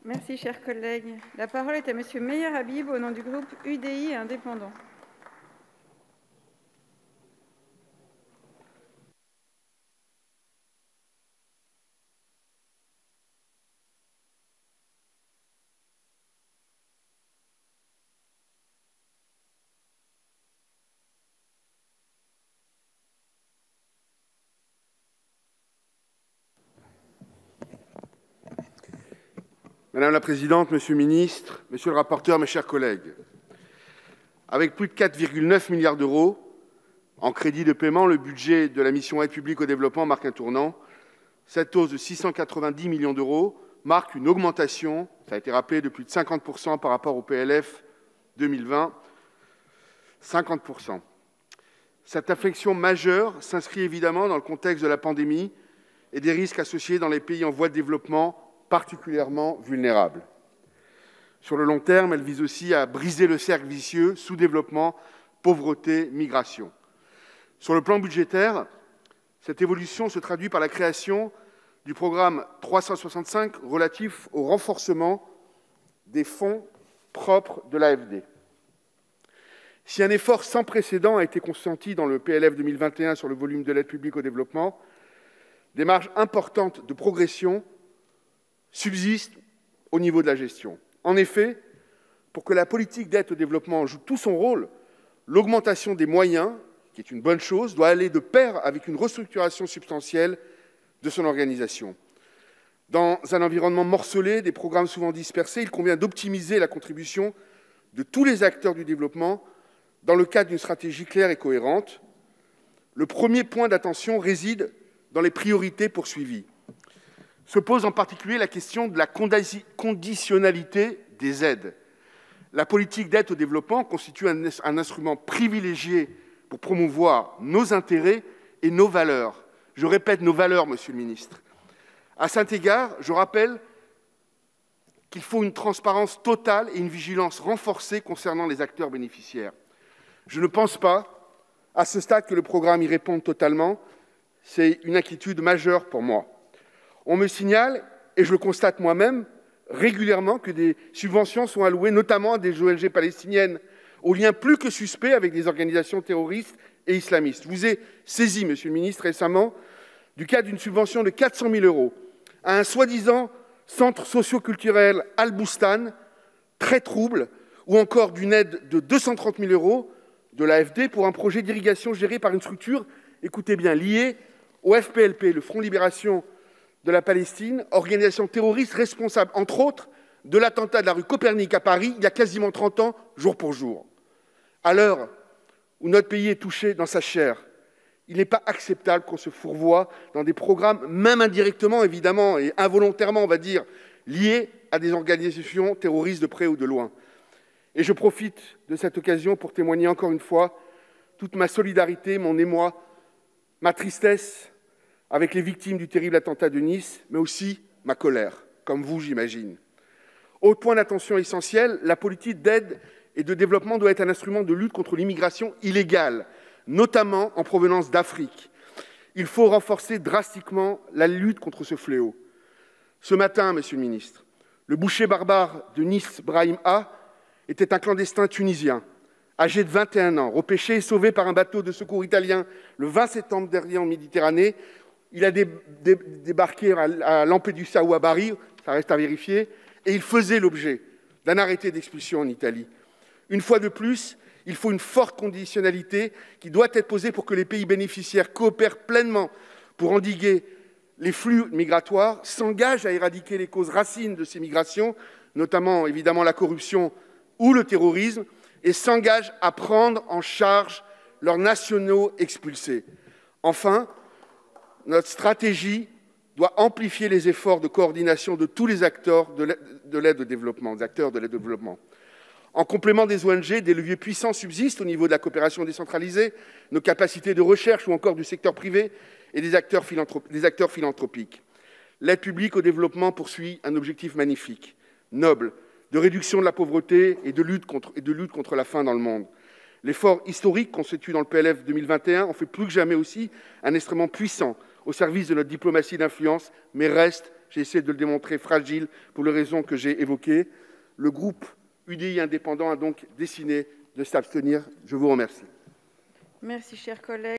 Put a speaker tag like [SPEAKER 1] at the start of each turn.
[SPEAKER 1] Merci, chers collègues. La parole est à Monsieur Meyer Habib, au nom du groupe UDI et indépendants.
[SPEAKER 2] Madame la Présidente, Monsieur le Ministre, Monsieur le rapporteur, mes chers collègues, avec plus de 4,9 milliards d'euros en crédits de paiement, le budget de la mission Aide publique au développement marque un tournant. Cette hausse de 690 millions d'euros marque une augmentation, ça a été rappelé, de plus de 50% par rapport au PLF 2020. 50%. Cette inflexion majeure s'inscrit évidemment dans le contexte de la pandémie et des risques associés dans les pays en voie de développement particulièrement vulnérables. Sur le long terme, elle vise aussi à briser le cercle vicieux sous-développement, pauvreté, migration. Sur le plan budgétaire, cette évolution se traduit par la création du programme 365 relatif au renforcement des fonds propres de l'AFD. Si un effort sans précédent a été consenti dans le PLF 2021 sur le volume de l'aide publique au développement, des marges importantes de progression subsistent au niveau de la gestion. En effet, pour que la politique d'aide au développement joue tout son rôle, l'augmentation des moyens, qui est une bonne chose, doit aller de pair avec une restructuration substantielle de son organisation. Dans un environnement morcelé, des programmes souvent dispersés, il convient d'optimiser la contribution de tous les acteurs du développement dans le cadre d'une stratégie claire et cohérente. Le premier point d'attention réside dans les priorités poursuivies. Se pose en particulier la question de la conditionnalité des aides. La politique d'aide au développement constitue un instrument privilégié pour promouvoir nos intérêts et nos valeurs. Je répète, nos valeurs, Monsieur le Ministre. À cet égard, je rappelle qu'il faut une transparence totale et une vigilance renforcée concernant les acteurs bénéficiaires. Je ne pense pas, à ce stade, que le programme y réponde totalement. C'est une inquiétude majeure pour moi. On me signale, et je le constate moi-même, régulièrement que des subventions sont allouées, notamment à des ONG palestiniennes, aux liens plus que suspects avec des organisations terroristes et islamistes. Je vous ai saisi, Monsieur le Ministre, récemment, du cas d'une subvention de 400 000 € à un soi-disant centre socio-culturel Al-Boustan, très trouble, ou encore d'une aide de 230 000 € de l'AFD pour un projet d'irrigation géré par une structure, écoutez bien, liée au FPLP, le Front Libération de la Palestine, organisation terroriste responsable, entre autres, de l'attentat de la rue Copernic à Paris, il y a quasiment 30 ans, jour pour jour. À l'heure où notre pays est touché dans sa chair, il n'est pas acceptable qu'on se fourvoie dans des programmes, même indirectement, évidemment, et involontairement, on va dire, liés à des organisations terroristes de près ou de loin. Et je profite de cette occasion pour témoigner encore une fois toute ma solidarité, mon émoi, ma tristesse avec les victimes du terrible attentat de Nice, mais aussi ma colère, comme vous, j'imagine. Autre point d'attention essentiel, la politique d'aide et de développement doit être un instrument de lutte contre l'immigration illégale, notamment en provenance d'Afrique. Il faut renforcer drastiquement la lutte contre ce fléau. Ce matin, Monsieur le Ministre, le boucher barbare de Nice, Brahim A, était un clandestin tunisien, âgé de 21 ans, repêché et sauvé par un bateau de secours italien le 20 septembre dernier en Méditerranée. Il a débarqué à Lampedusa ou à Bari, ça reste à vérifier, et il faisait l'objet d'un arrêté d'expulsion en Italie. Une fois de plus, il faut une forte conditionnalité qui doit être posée pour que les pays bénéficiaires coopèrent pleinement pour endiguer les flux migratoires, s'engagent à éradiquer les causes racines de ces migrations, notamment évidemment la corruption ou le terrorisme, et s'engagent à prendre en charge leurs nationaux expulsés. Enfin, notre stratégie doit amplifier les efforts de coordination de tous les acteurs de l'aide au développement, En complément des ONG, des leviers puissants subsistent au niveau de la coopération décentralisée, nos capacités de recherche ou encore du secteur privé et des acteurs philanthropiques. L'aide publique au développement poursuit un objectif magnifique, noble, de réduction de la pauvreté et de lutte contre la faim dans le monde. L'effort historique constitué dans le PLF 2021 en fait plus que jamais aussi un instrument puissant au service de notre diplomatie d'influence, mais reste, j'ai essayé de le démontrer, fragile pour les raisons que j'ai évoquées. Le groupe UDI indépendant a donc décidé de s'abstenir. Je vous remercie.
[SPEAKER 1] Merci, chers collègues.